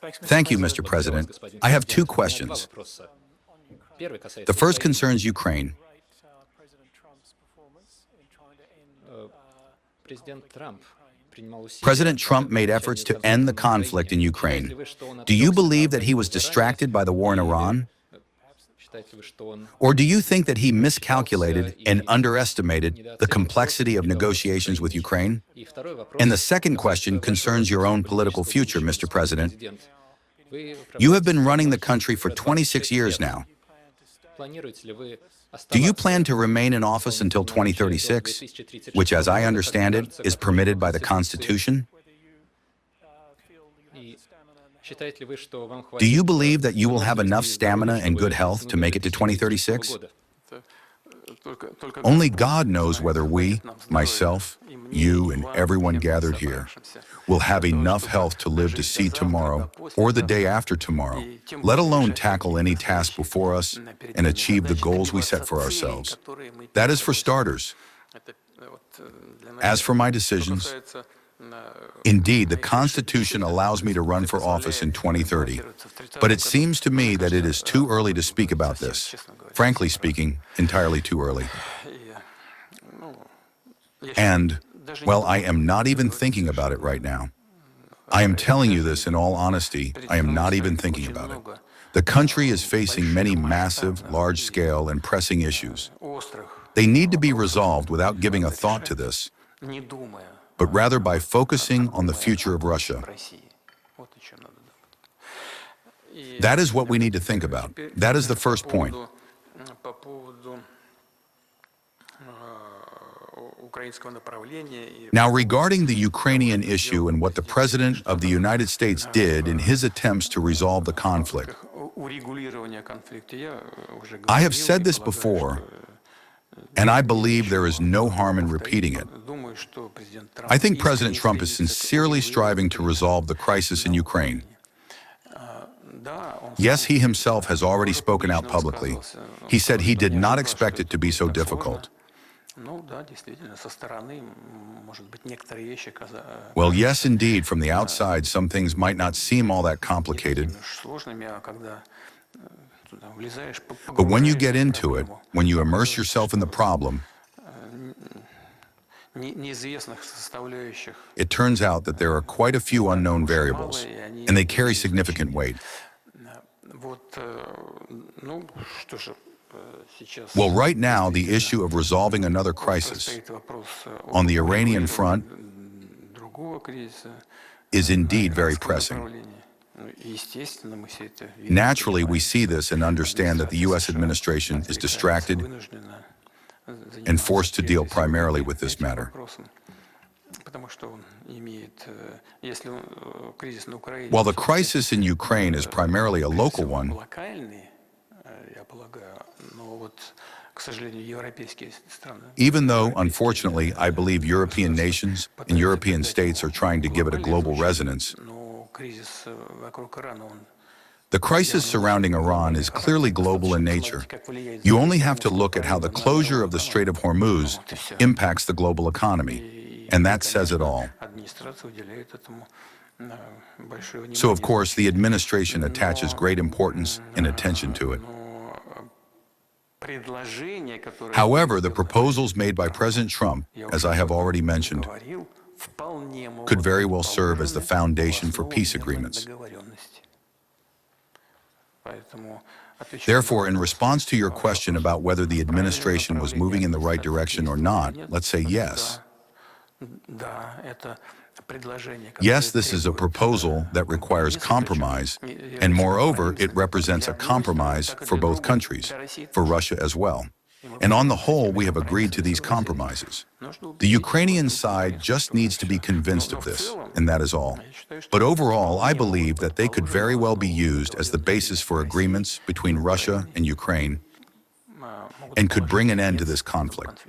Thank you, Mr. President. I have two questions. The first concerns Ukraine. President Trump made efforts to end the conflict in Ukraine. Do you believe that he was distracted by the war in Iran? Or do you think that he miscalculated and underestimated the complexity of negotiations with Ukraine? And the second question concerns your own political future, Mr. President. You have been running the country for 26 years now. Do you plan to remain in office until 2036, which, as I understand it, is permitted by the Constitution? Do you believe that you will have enough stamina and good health to make it to 2036? Only God knows whether we, myself, you, and everyone gathered here, will have enough health to live to see tomorrow or the day after tomorrow, let alone tackle any task before us and achieve the goals we set for ourselves. That is for starters. As for my decisions, indeed, the Constitution allows me to run for office in 2030, but it seems to me that it is too early to speak about this. Frankly speaking, entirely too early. And, well, I am not even thinking about it right now. I am telling you this in all honesty, I am not even thinking about it. The country is facing many massive, large-scale, and pressing issues. They need to be resolved without giving a thought to this, but rather by focusing on the future of Russia. That is what we need to think about. That is the first point. Now, regarding the Ukrainian issue and what the President of the United States did in his attempts to resolve the conflict, I have said this before, and I believe there is no harm in repeating it. I think President Trump is sincerely striving to resolve the crisis in Ukraine. Yes, he himself has already spoken out publicly. He said he did not expect it to be so difficult. Well, yes, indeed, from the outside, some things might not seem all that complicated. But when you get into it, when you immerse yourself in the problem, it turns out that there are quite a few unknown variables, and they carry significant weight. Well, right now, the issue of resolving another crisis on the Iranian front is indeed very pressing. Naturally, we see this and understand that the U.S. administration is distracted and forced to deal primarily with this matter. While the crisis in Ukraine is primarily a local one, even though, unfortunately, I believe European nations and European states are trying to give it a global resonance, the crisis surrounding Iran is clearly global in nature. You only have to look at how the closure of the Strait of Hormuz impacts the global economy, and that says it all. So, of course, the administration attaches great importance and attention to it. However, the proposals made by President Trump, as I have already mentioned, could very well serve as the foundation for peace agreements. Therefore, in response to your question about whether the administration was moving in the right direction or not, let's say yes. Yes, this is a proposal that requires compromise, and moreover, it represents a compromise for both countries, for Russia as well. And on the whole, we have agreed to these compromises. The Ukrainian side just needs to be convinced of this, and that is all. But overall, I believe that they could very well be used as the basis for agreements between Russia and Ukraine and could bring an end to this conflict.